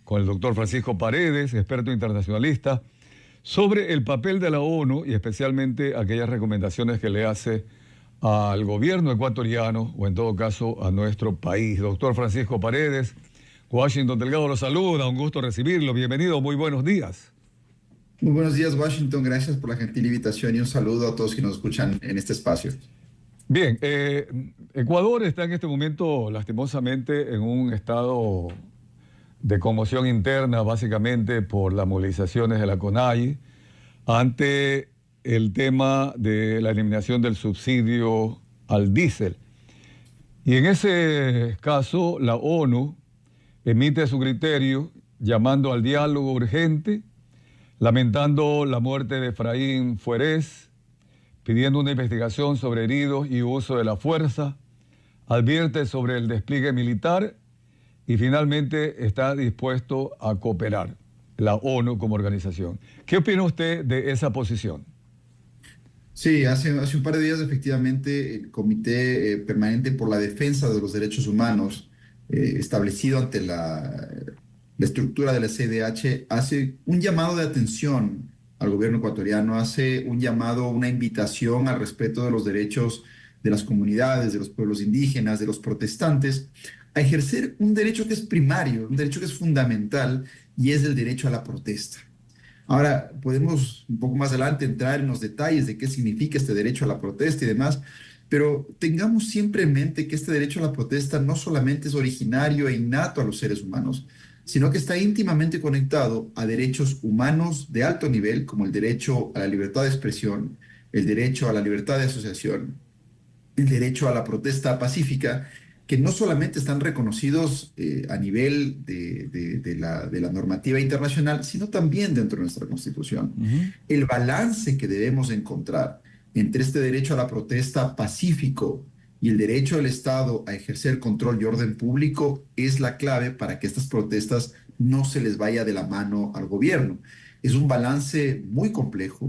con el doctor Francisco Paredes, experto internacionalista, sobre el papel de la ONU y especialmente aquellas recomendaciones que le hace al gobierno ecuatoriano o en todo caso a nuestro país. Doctor Francisco Paredes, Washington Delgado lo saluda, un gusto recibirlo, bienvenido, muy buenos días. Muy buenos días, Washington. Gracias por la gentil invitación y un saludo a todos que nos escuchan en este espacio. Bien, Ecuador está en este momento lastimosamente en un estado de conmoción interna, básicamente por las movilizaciones de la CONAIE, ante el tema de la eliminación del subsidio al diésel. Y en ese caso, la ONU emite su criterio llamando al diálogo urgente, lamentando la muerte de Efraín Fuerés, pidiendo una investigación sobre heridos y uso de la fuerza, advierte sobre el despliegue militar y finalmente está dispuesto a cooperar, la ONU como organización. ¿Qué opina usted de esa posición? Sí, hace un par de días efectivamente el Comité Permanente por la Defensa de los Derechos Humanos, establecido ante la estructura de la CIDH, hace un llamado de atención al gobierno ecuatoriano, hace un llamado, una invitación al respeto de los derechos de las comunidades, de los pueblos indígenas, de los protestantes, a ejercer un derecho que es primario, un derecho que es fundamental, y es el derecho a la protesta. Ahora, podemos un poco más adelante entrar en los detalles de qué significa este derecho a la protesta y demás, pero tengamos siempre en mente que este derecho a la protesta no solamente es originario e innato a los seres humanos, sino que está íntimamente conectado a derechos humanos de alto nivel, como el derecho a la libertad de expresión, el derecho a la libertad de asociación, el derecho a la protesta pacífica, que no solamente están reconocidos a nivel de la normativa internacional, sino también dentro de nuestra Constitución. Ujú. El balance que debemos encontrar entre este derecho a la protesta pacífico y el derecho del Estado a ejercer control y orden público es la clave para que estas protestas no se les vaya de la mano al gobierno. Es un balance muy complejo,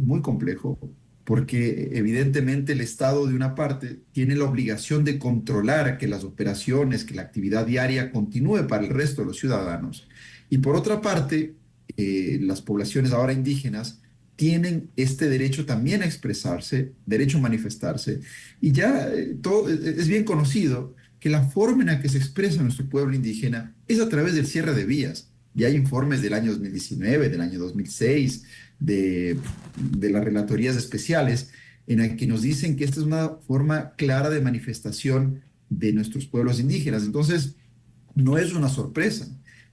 porque evidentemente el Estado de una parte tiene la obligación de controlar que las operaciones, que la actividad diaria continúe para el resto de los ciudadanos. Y por otra parte, las poblaciones ahora indígenas tienen este derecho también a expresarse, derecho a manifestarse. Y ya todo es bien conocido que la forma en la que se expresa nuestro pueblo indígena es a través del cierre de vías. Ya hay informes del año 2019, del año 2006, de las relatorías especiales, en la que nos dicen que esta es una forma clara de manifestación de nuestros pueblos indígenas. Entonces, no es una sorpresa.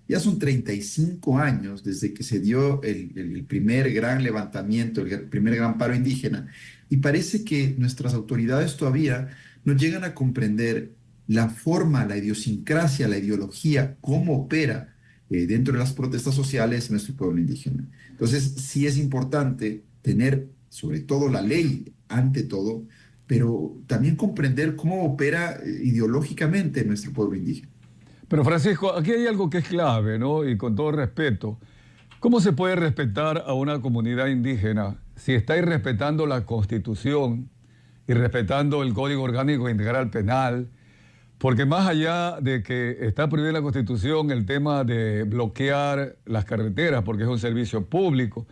Ya son 35 años desde que se dio el primer gran levantamiento, el primer gran paro indígena, y parece que nuestras autoridades todavía no llegan a comprender la forma, la idiosincrasia, la ideología, cómo opera dentro de las protestas sociales nuestro pueblo indígena. Entonces, sí es importante tener sobre todo la ley ante todo, pero también comprender cómo opera ideológicamente nuestro pueblo indígena. Pero Francisco, aquí hay algo que es clave, ¿no? Y con todo respeto, ¿cómo se puede respetar a una comunidad indígena si está irrespetando la Constitución y respetando el Código Orgánico Integral Penal? Porque más allá de que está prohibido en la Constitución el tema de bloquear las carreteras, porque es un servicio público,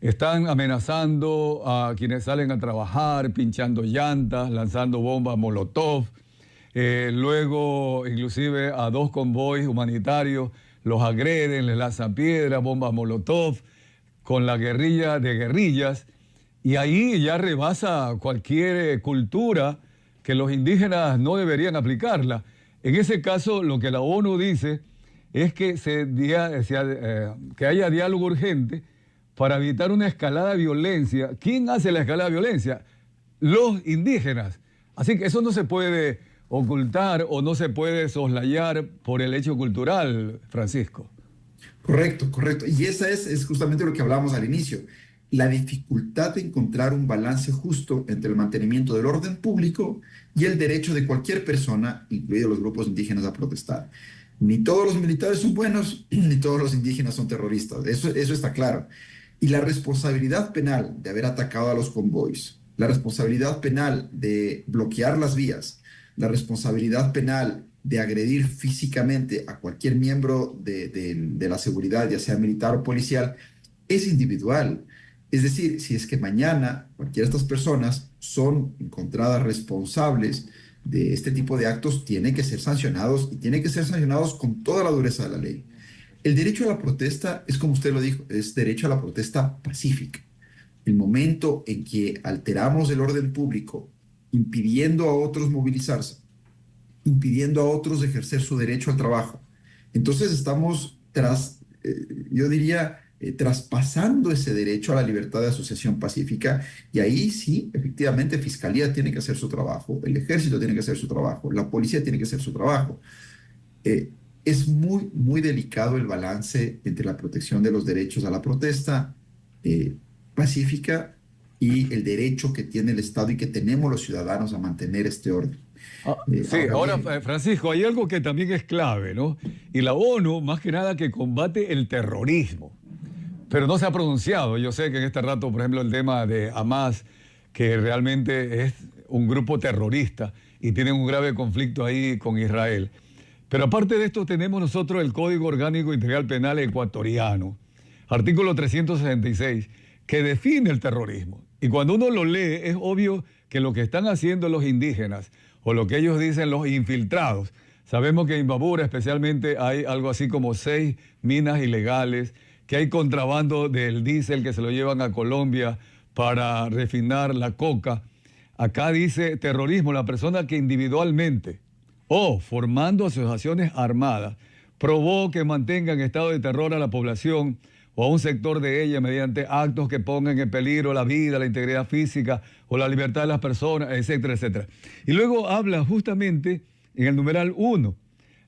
están amenazando a quienes salen a trabajar, pinchando llantas, lanzando bombas Molotov. Luego, inclusive, a dos convoys humanitarios los agreden, les lanzan piedras, bombas Molotov, con la guerrilla de guerrillas. Y ahí ya rebasa cualquier cultura que los indígenas no deberían aplicarla. En ese caso, lo que la ONU dice es que, que haya diálogo urgente para evitar una escalada de violencia. ¿Quién hace la escalada de violencia? Los indígenas. Así que eso no se puede ocultar o no se puede soslayar por el hecho cultural, Francisco. Correcto, correcto. Y esa es justamente lo que hablábamos al inicio, la dificultad de encontrar un balance justo entre el mantenimiento del orden público y el derecho de cualquier persona, incluidos los grupos indígenas, a protestar. Ni todos los militares son buenos, ni todos los indígenas son terroristas, eso está claro. Y la responsabilidad penal de haber atacado a los convoys, la responsabilidad penal de bloquear las vías, la responsabilidad penal de agredir físicamente a cualquier miembro de la seguridad, ya sea militar o policial, es individual. Es decir, si es que mañana cualquiera de estas personas son encontradas responsables de este tipo de actos, tienen que ser sancionados y tienen que ser sancionados con toda la dureza de la ley. El derecho a la protesta es como usted lo dijo, es derecho a la protesta pacífica. El momento en que alteramos el orden público, impidiendo a otros movilizarse, impidiendo a otros ejercer su derecho al trabajo, entonces estamos yo diría, traspasando ese derecho a la libertad de asociación pacífica, y ahí sí, efectivamente, Fiscalía tiene que hacer su trabajo, el Ejército tiene que hacer su trabajo, la Policía tiene que hacer su trabajo. Eh, es muy, muy delicado el balance entre la protección de los derechos a la protesta pacífica y el derecho que tiene el Estado y que tenemos los ciudadanos a mantener este orden. Sí, Ahora ahora, bien, Francisco, hay algo que también es clave, ¿no? Y la ONU, más que nada, que combate el terrorismo, pero no se ha pronunciado. Yo sé que en este rato, por ejemplo, el tema de Hamas, que realmente es un grupo terrorista y tienen un grave conflicto ahí con Israel. Pero aparte de esto, tenemos nosotros el Código Orgánico Integral Penal Ecuatoriano, artículo 366, que define el terrorismo. Y cuando uno lo lee, es obvio que lo que están haciendo los indígenas, o lo que ellos dicen los infiltrados, sabemos que en Imbabura especialmente hay algo así como 6 minas ilegales, que hay contrabando del diésel que se lo llevan a Colombia para refinar la coca. Acá dice terrorismo, la persona que individualmente o formando asociaciones armadas provoque, mantenga en estado de terror a la población o a un sector de ella mediante actos que pongan en peligro la vida, la integridad física o la libertad de las personas, etcétera, etcétera. Y luego habla justamente en el numeral 1,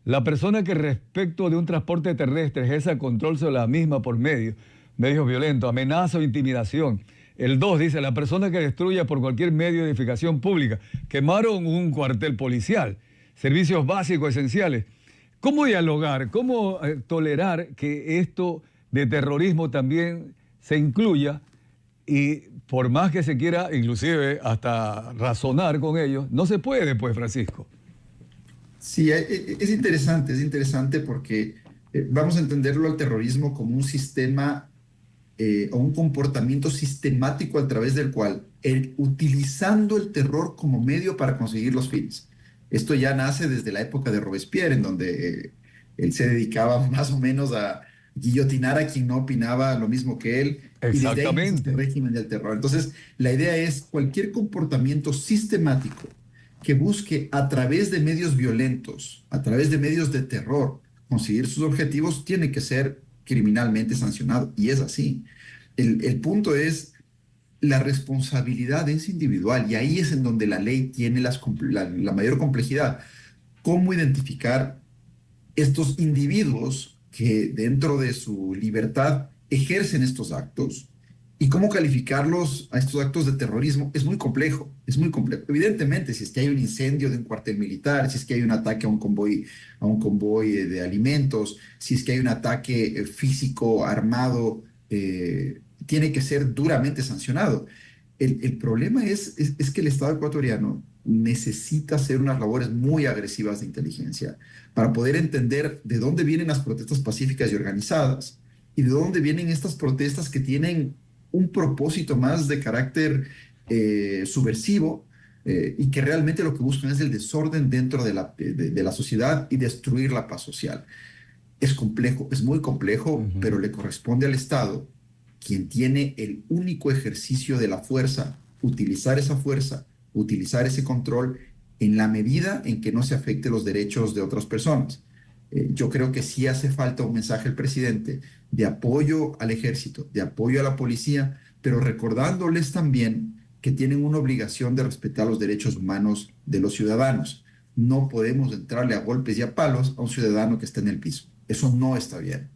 la persona que respecto de un transporte terrestre ejerza control sobre la misma por medios violentos, amenaza o intimidación. El 2 dice, la persona que destruya por cualquier medio de edificación pública, quemaron un cuartel policial, servicios básicos esenciales. ¿Cómo dialogar, cómo tolerar que esto de terrorismo también se incluya y por más que se quiera, inclusive hasta razonar con ellos, no se puede, pues, Francisco? sí, es interesante porque vamos a entenderlo al terrorismo como un sistema o un comportamiento sistemático a través del cual, utilizando el terror como medio para conseguir los fines. Esto ya nace desde la época de Robespierre, en donde él se dedicaba más o menos a guillotinar a quien no opinaba lo mismo que él, y desde ahí nace este Exactamente. régimen del terror. Entonces, la idea es cualquier comportamiento sistemático que busque a través de medios violentos, a través de medios de terror, conseguir sus objetivos, tiene que ser criminalmente sancionado. Y es así. El punto es, la responsabilidad es individual y ahí es en donde la ley tiene la mayor complejidad. ¿Cómo identificar estos individuos que dentro de su libertad ejercen estos actos? ¿Y cómo calificarlos a estos actos de terrorismo? Es muy complejo, es muy complejo. Evidentemente, si es que hay un incendio de un cuartel militar, si es que hay un ataque a un convoy de alimentos, si es que hay un ataque físico, armado, tiene que ser duramente sancionado. El problema es que el Estado ecuatoriano necesita hacer unas labores muy agresivas de inteligencia para poder entender de dónde vienen las protestas pacíficas y organizadas y de dónde vienen estas protestas que tienen un propósito más de carácter subversivo, y que realmente lo que buscan es el desorden dentro de la sociedad y destruir la paz social. Es complejo, es muy complejo, Ujú. pero le corresponde al Estado, quien tiene el único ejercicio de la fuerza, utilizar ese control en la medida en que no se afecte los derechos de otras personas. Yo creo que sí hace falta un mensaje al presidente de apoyo al ejército, de apoyo a la policía, pero recordándoles también que tienen una obligación de respetar los derechos humanos de los ciudadanos. No podemos entrarle a golpes y a palos a un ciudadano que está en el piso. Eso no está bien.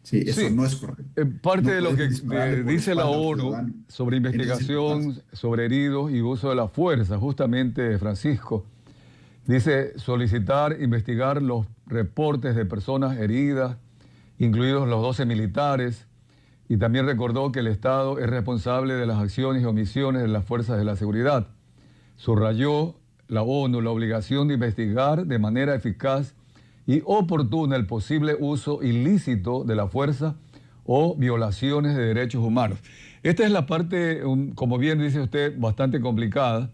Sí, eso Sí, no es correcto. parte No de lo podemos que dispararle por la dice la espalda a un ONU ciudadano sobre en esas investigación circunstancias. sobre heridos y uso de la fuerza, justamente, Francisco, dice solicitar, investigar los reportes de personas heridas, incluidos los 12 militares, y también recordó que el Estado es responsable de las acciones y omisiones de las fuerzas de la seguridad. Subrayó la ONU, la obligación de investigar de manera eficaz y oportuna el posible uso ilícito de la fuerza o violaciones de derechos humanos. Esta es la parte, como bien dice usted, bastante complicada,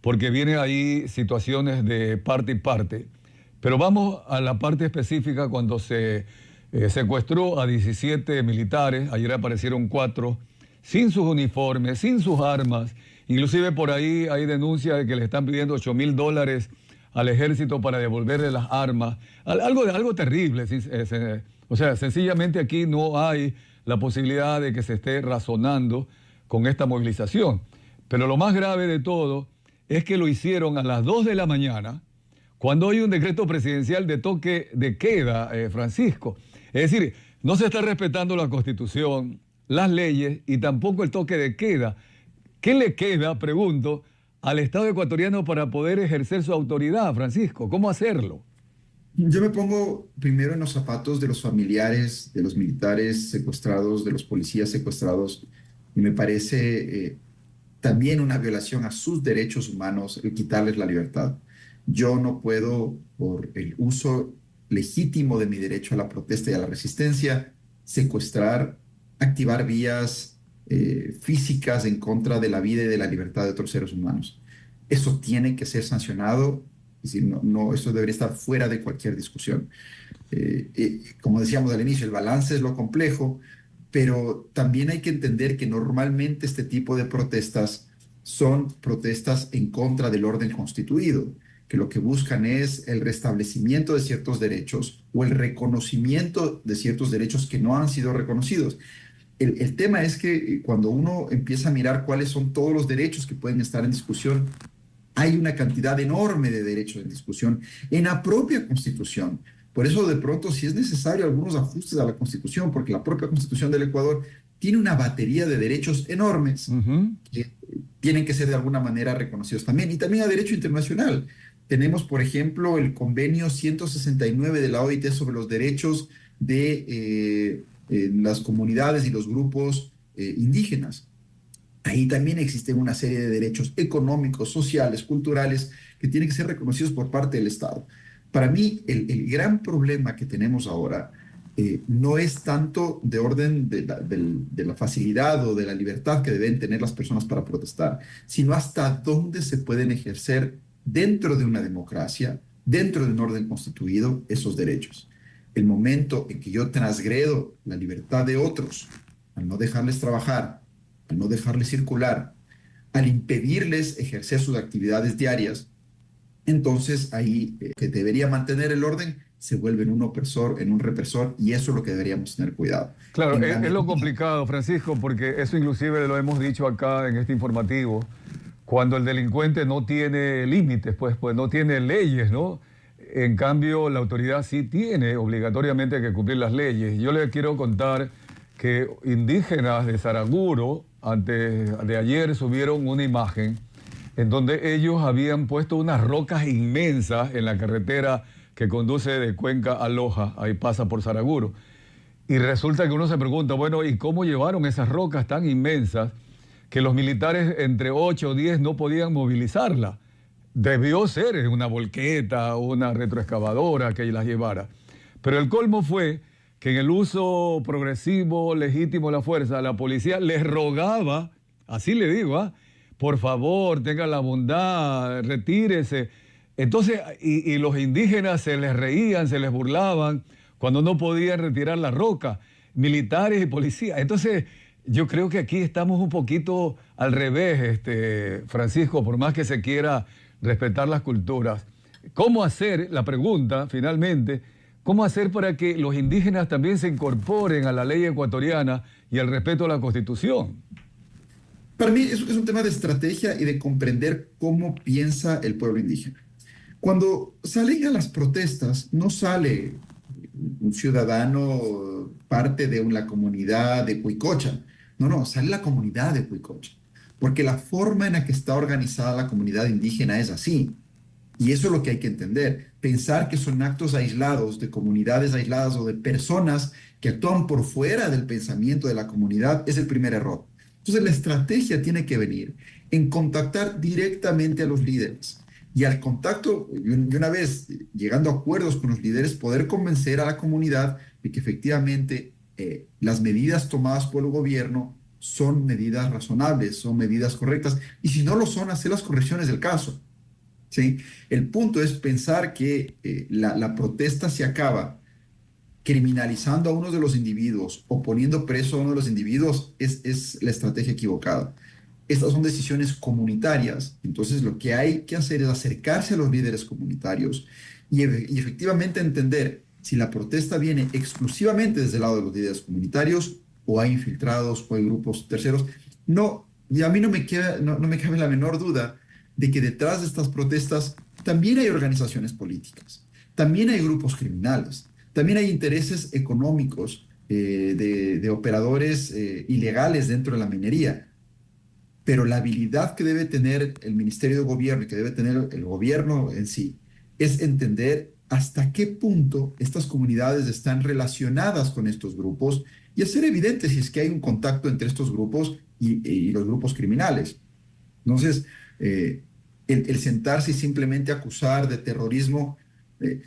porque vienen ahí situaciones de parte y parte. Pero vamos a la parte específica cuando se secuestró a 17 militares, ayer aparecieron 4, sin sus uniformes, sin sus armas. Inclusive por ahí hay denuncia de que le están pidiendo $8,000 al ejército para devolverle las armas. Algo terrible. O sea, sencillamente aquí no hay la posibilidad de que se esté razonando con esta movilización. Pero lo más grave de todo es que lo hicieron a las 2 de la mañana, cuando hay un decreto presidencial de toque de queda, Francisco. Es decir, no se está respetando la Constitución, las leyes y tampoco el toque de queda. ¿Qué le queda, pregunto, al Estado ecuatoriano para poder ejercer su autoridad, Francisco? ¿Cómo hacerlo? Yo me pongo primero en los zapatos de los familiares, de los militares secuestrados, de los policías secuestrados, y me parece también una violación a sus derechos humanos el quitarles la libertad. Yo no puedo, por el uso legítimo de mi derecho a la protesta y a la resistencia, secuestrar, activar vías físicas en contra de la vida y de la libertad de otros seres humanos. Eso tiene que ser sancionado, es decir, eso debería estar fuera de cualquier discusión. Como decíamos al inicio, el balance es lo complejo, pero también hay que entender que normalmente este tipo de protestas son protestas en contra del orden constituido, que lo que buscan es el restablecimiento de ciertos derechos o el reconocimiento de ciertos derechos que no han sido reconocidos. El tema es que cuando uno empieza a mirar cuáles son todos los derechos que pueden estar en discusión, hay una cantidad enorme de derechos en discusión en la propia Constitución. Por eso, de pronto, si es necesario algunos ajustes a la Constitución, porque la propia Constitución del Ecuador tiene una batería de derechos enormes que tienen que ser de alguna manera reconocidos también, y también a derecho internacional. Tenemos, por ejemplo, el convenio 169 de la OIT sobre los derechos de las comunidades y los grupos indígenas. Ahí también existen una serie de derechos económicos, sociales, culturales, que tienen que ser reconocidos por parte del Estado. Para mí, el gran problema que tenemos ahora no es tanto de orden de la facilidad o de la libertad que deben tener las personas para protestar, sino hasta dónde se pueden ejercer dentro de una democracia, dentro de un orden constituido, esos derechos. El momento en que yo transgredo la libertad de otros, al no dejarles trabajar, al no dejarles circular, al impedirles ejercer sus actividades diarias, entonces ahí que debería mantener el orden se vuelve en un opresor, en un represor, y eso es lo que deberíamos tener cuidado. Claro, es lo complicado, Francisco, porque eso inclusive lo hemos dicho acá en este informativo, cuando el delincuente no tiene límites, pues no tiene leyes, ¿no? En cambio, la autoridad sí tiene obligatoriamente que cumplir las leyes. Yo le quiero contar que indígenas de Saraguro, antes de ayer, subieron una imagen en donde ellos habían puesto unas rocas inmensas en la carretera que conduce de Cuenca a Loja, ahí pasa por Saraguro. Y resulta que uno se pregunta, bueno, ¿y cómo llevaron esas rocas tan inmensas que los militares entre 8 o 10 no podían movilizarla? Debió ser una volqueta o una retroexcavadora que las llevara. Pero el colmo fue que en el uso progresivo, legítimo de la fuerza, la policía les rogaba, así le digo, por favor, tenga la bondad, retírese. Entonces, y los indígenas se les reían, se les burlaban cuando no podían retirar la roca, militares y policías. Entonces, yo creo que aquí estamos un poquito al revés, Francisco, por más que se quiera respetar las culturas. ¿Cómo hacer, la pregunta finalmente, cómo hacer para que los indígenas también se incorporen a la ley ecuatoriana y al respeto a la Constitución? Para mí es un tema de estrategia y de comprender cómo piensa el pueblo indígena. Cuando salen a las protestas, no sale un ciudadano parte de una comunidad de Cuicocha. No, sale la comunidad de Cuicocha. Porque la forma en la que está organizada la comunidad indígena es así. Y eso es lo que hay que entender. Pensar que son actos aislados, de comunidades aisladas o de personas que actúan por fuera del pensamiento de la comunidad es el primer error. Entonces la estrategia tiene que venir en contactar directamente a los líderes, Y al contacto, y una vez llegando a acuerdos con los líderes, poder convencer a la comunidad de que efectivamente las medidas tomadas por el gobierno son medidas razonables, son medidas correctas, y si no lo son, hacer las correcciones del caso. ¿Sí? El punto es pensar que la protesta se acaba criminalizando a uno de los individuos o poniendo preso a uno de los individuos es la estrategia equivocada. Estas son decisiones comunitarias, entonces lo que hay que hacer es acercarse a los líderes comunitarios y efectivamente entender si la protesta viene exclusivamente desde el lado de los líderes comunitarios o hay infiltrados o hay grupos terceros. No, y a mí no me cabe la menor duda de que detrás de estas protestas también hay organizaciones políticas, también hay grupos criminales, también hay intereses económicos de operadores ilegales dentro de la minería. Pero la habilidad que debe tener el Ministerio de Gobierno y que debe tener el gobierno en sí es entender hasta qué punto estas comunidades están relacionadas con estos grupos y hacer evidente si es que hay un contacto entre estos grupos y los grupos criminales. Entonces, el sentarse y simplemente acusar de terrorismo eh,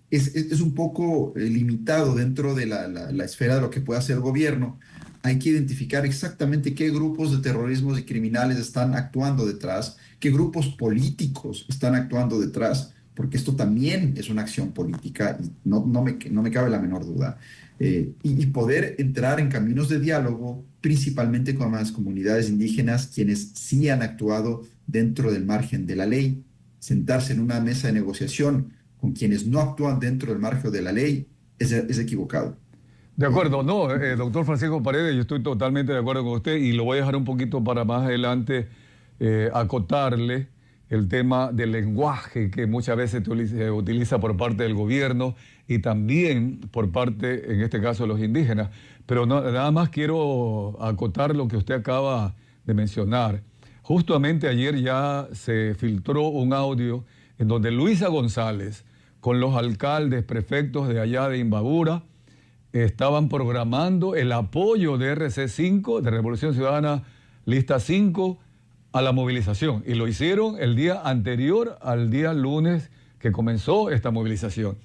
es un poco limitado dentro de la esfera de lo que puede hacer el gobierno. Hay que identificar exactamente qué grupos de terrorismo y criminales están actuando detrás, qué grupos políticos están actuando detrás, porque esto también es una acción política y no me cabe la menor duda. Y poder entrar en caminos de diálogo, principalmente con las comunidades indígenas, quienes sí han actuado dentro del margen de la ley, sentarse en una mesa de negociación con quienes no actúan dentro del margen de la ley, es equivocado. De acuerdo, Eh, no, doctor Francisco Paredes, yo estoy totalmente de acuerdo con usted y lo voy a dejar un poquito para más adelante acotarle el tema del lenguaje que muchas veces se utiliza por parte del gobierno y también por parte, en este caso, de los indígenas. Pero nada más quiero acotar lo que usted acaba de mencionar. Justamente ayer ya se filtró un audio en donde Luisa González, con los alcaldes, prefectos de allá de Imbabura, estaban programando el apoyo de RC5, de Revolución Ciudadana Lista 5, a la movilización. Y lo hicieron el día anterior al día lunes que comenzó esta movilización.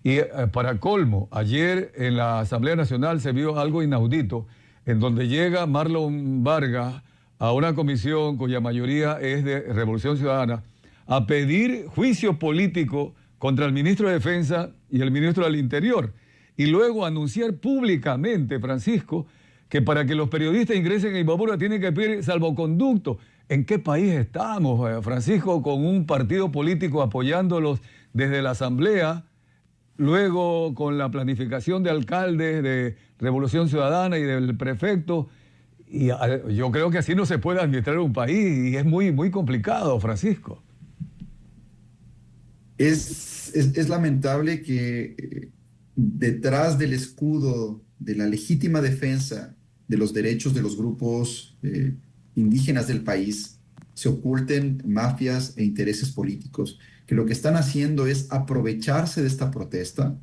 Y para colmo, ayer en la Asamblea Nacional se vio algo inaudito, en donde llega Marlon Vargas a una comisión cuya mayoría es de Revolución Ciudadana, a pedir juicio político contra el ministro de Defensa y el ministro del Interior. Y luego anunciar públicamente, Francisco, que para que los periodistas ingresen a Imbabura tienen que pedir salvoconducto. ¿En qué país estamos, Francisco, con un partido político apoyándolos desde la Asamblea, luego con la planificación de alcaldes de Revolución Ciudadana y del prefecto? Y yo creo que así no se puede administrar un país y es muy, muy complicado, Francisco. es lamentable que detrás del escudo de la legítima defensa de los derechos de los grupos indígenas del país se oculten mafias e intereses políticos, que lo que están haciendo es aprovecharse de esta protesta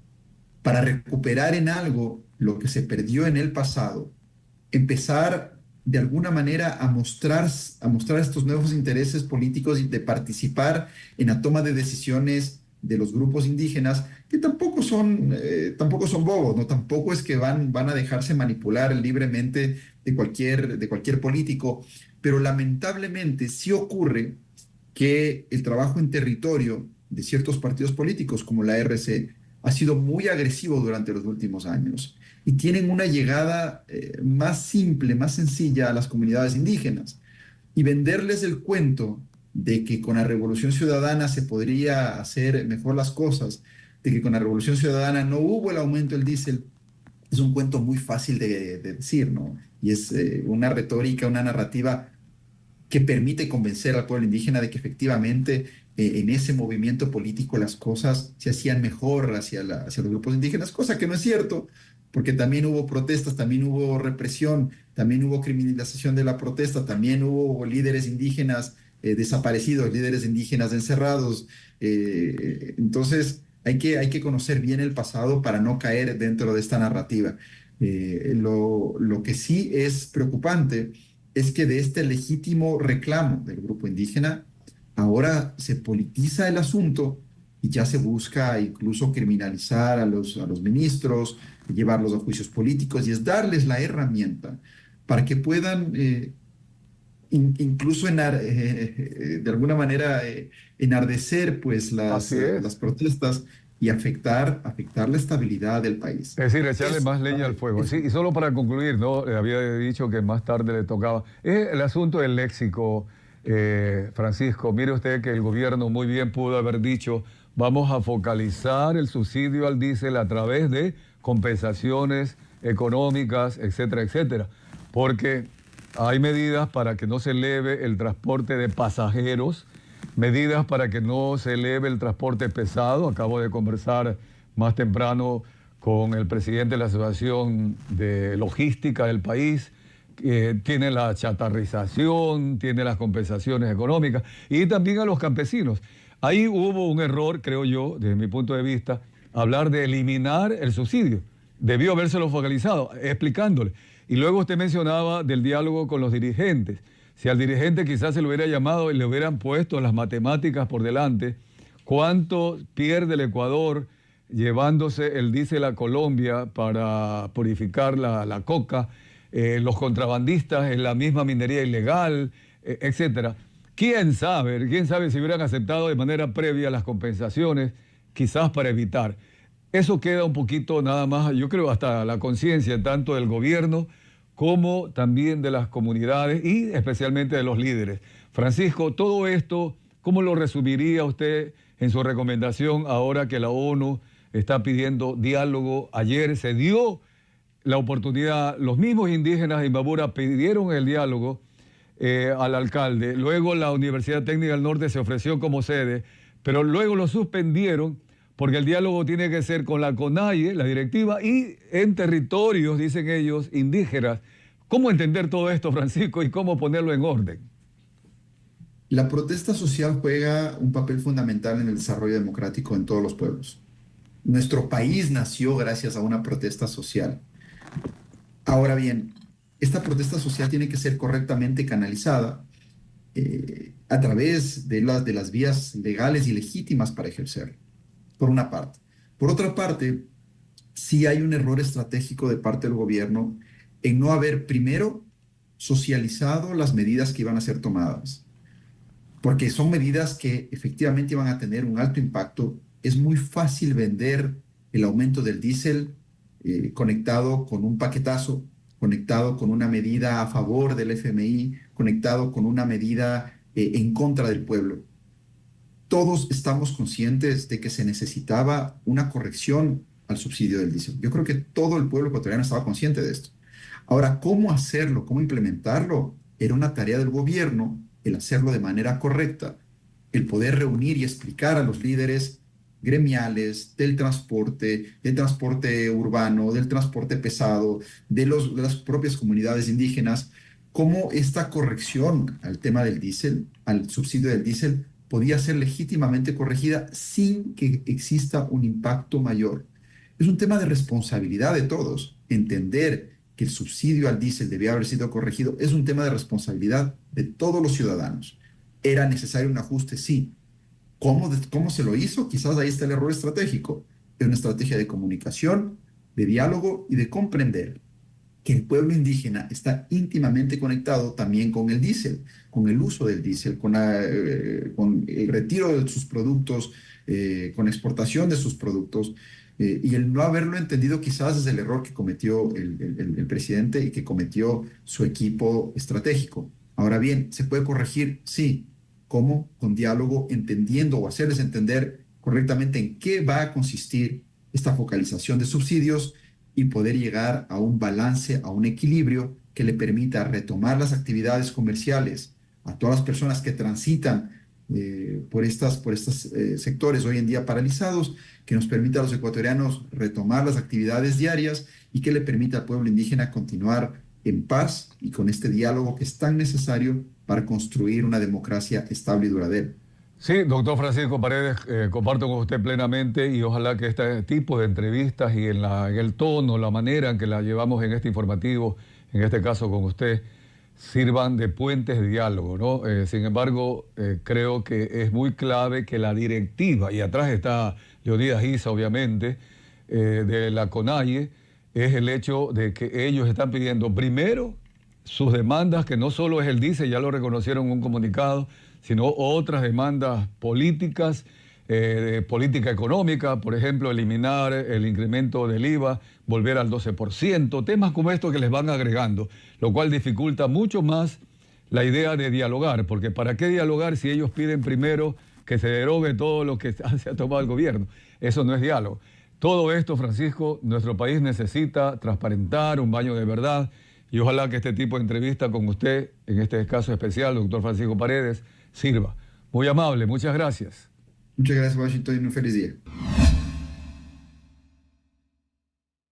para recuperar en algo lo que se perdió en el pasado, empezar de alguna manera a mostrar estos nuevos intereses políticos y de participar en la toma de decisiones de los grupos indígenas, que tampoco son bobos, ¿no? Tampoco es que van a dejarse manipular libremente de cualquier político, pero lamentablemente sí ocurre que el trabajo en territorio de ciertos partidos políticos, como la RC, ha sido muy agresivo durante los últimos años y tienen una llegada más simple, más sencilla a las comunidades indígenas. Y venderles el cuento de que con la Revolución Ciudadana se podría hacer mejor las cosas, de que con la Revolución Ciudadana no hubo el aumento del diésel, es un cuento muy fácil de decir, ¿no? Y es una retórica, una narrativa que permite convencer al pueblo indígena de que efectivamente en ese movimiento político las cosas se hacían mejor hacia los grupos indígenas, cosa que no es cierto, porque también hubo protestas, también hubo represión, también hubo criminalización de la protesta, también hubo líderes indígenas desaparecidos, líderes indígenas encerrados. Entonces hay que conocer bien el pasado para no caer dentro de esta narrativa. Lo que sí es preocupante es que de este legítimo reclamo del grupo indígena Ahora se politiza el asunto y ya se busca incluso criminalizar a los ministros, llevarlos a juicios políticos y es darles la herramienta para que puedan incluso de alguna manera enardecer pues Así es. las protestas y afectar la estabilidad del país. Es decir, echarle Eso más leña al fuego. Sí, y solo para concluir, ¿no? Había dicho que más tarde le tocaba. Es el asunto del léxico, Francisco. Mire usted que el gobierno muy bien pudo haber dicho, vamos a focalizar el subsidio al diésel a través de compensaciones económicas, etcétera, etcétera. Porque hay medidas para que no se eleve el transporte de pasajeros, medidas para que no se eleve el transporte pesado. Acabo de conversar más temprano con el presidente de la Asociación de Logística del país, que tiene la chatarrización, tiene las compensaciones económicas, y también a los campesinos. Ahí hubo un error, creo yo, desde mi punto de vista, hablar de eliminar el subsidio. Debió habérselo focalizado, explicándole. Y luego usted mencionaba del diálogo con los dirigentes. Si al dirigente quizás se lo hubiera llamado y le hubieran puesto las matemáticas por delante, ¿cuánto pierde el Ecuador llevándose el diésel a Colombia para purificar la coca? Los contrabandistas en la misma minería ilegal, etcétera. ¿Quién sabe? ¿Quién sabe si hubieran aceptado de manera previa las compensaciones, quizás para evitar? Eso queda un poquito nada más, yo creo, hasta la conciencia tanto del gobierno como también de las comunidades y especialmente de los líderes. Francisco, todo esto, ¿cómo lo resumiría usted en su recomendación ahora que la ONU está pidiendo diálogo? Ayer se dio la oportunidad, los mismos indígenas de Imbabura pidieron el diálogo al alcalde, luego la Universidad Técnica del Norte se ofreció como sede, pero luego lo suspendieron porque el diálogo tiene que ser con la CONAIE, la directiva, y en territorios, dicen ellos, indígenas. ¿Cómo entender todo esto, Francisco, y cómo ponerlo en orden? La protesta social juega un papel fundamental en el desarrollo democrático en todos los pueblos. Nuestro país nació gracias a una protesta social. Ahora bien, esta protesta social tiene que ser correctamente canalizada a través de las vías legales y legítimas para ejercer, por una parte. Por otra parte, sí hay un error estratégico de parte del gobierno en no haber primero socializado las medidas que iban a ser tomadas, porque son medidas que efectivamente van a tener un alto impacto. Es muy fácil vender el aumento del diésel conectado con un paquetazo, conectado con una medida a favor del FMI, conectado con una medida en contra del pueblo. Todos estamos conscientes de que se necesitaba una corrección al subsidio del diésel. Yo creo que todo el pueblo ecuatoriano estaba consciente de esto. Ahora, ¿cómo hacerlo? ¿Cómo implementarlo? Era una tarea del gobierno el hacerlo de manera correcta, el poder reunir y explicar a los líderes gremiales del transporte urbano, del transporte pesado, de las propias comunidades indígenas, cómo esta corrección al tema del diésel, al subsidio del diésel, podía ser legítimamente corregida sin que exista un impacto mayor. Es un tema de responsabilidad de todos. Entender que el subsidio al diésel debía haber sido corregido es un tema de responsabilidad de todos los ciudadanos. ¿Era necesario un ajuste? Sí. ¿Cómo se lo hizo? Quizás ahí está el error estratégico. Es una estrategia de comunicación, de diálogo y de comprender que el pueblo indígena está íntimamente conectado también con el diésel, con el uso del diésel, con el retiro de sus productos, con exportación de sus productos. Y el no haberlo entendido quizás es el error que cometió el presidente y que cometió su equipo estratégico. Ahora bien, ¿se puede corregir? Sí. ¿Cómo? Con diálogo, entendiendo o hacerles entender correctamente en qué va a consistir esta focalización de subsidios y poder llegar a un balance, a un equilibrio que le permita retomar las actividades comerciales a todas las personas que transitan por estos sectores hoy en día paralizados, que nos permita a los ecuatorianos retomar las actividades diarias y que le permita al pueblo indígena continuar en paz y con este diálogo que es tan necesario para construir una democracia estable y duradera. Sí, doctor Francisco Paredes, comparto con usted plenamente y ojalá que este tipo de entrevistas y en el tono, la manera en que la llevamos en este informativo, en este caso con usted, sirvan de puentes de diálogo, ¿no? Sin embargo, creo que es muy clave que la directiva, y atrás está Leonidas Issa, obviamente, de la CONAIE, es el hecho de que ellos están pidiendo primero sus demandas, que no solo es el DICE, ya lo reconocieron en un comunicado, sino otras demandas políticas, de política económica, por ejemplo, eliminar el incremento del IVA, volver al 12%, temas como estos que les van agregando, lo cual dificulta mucho más la idea de dialogar, porque ¿para qué dialogar si ellos piden primero que se derogue todo lo que se ha tomado el gobierno? Eso no es diálogo. Todo esto, Francisco, nuestro país necesita transparentar, un baño de verdad, y ojalá que este tipo de entrevista con usted, en este caso especial, doctor Francisco Paredes, sirva. Muy amable, muchas gracias. Muchas gracias, Washington, y un feliz día.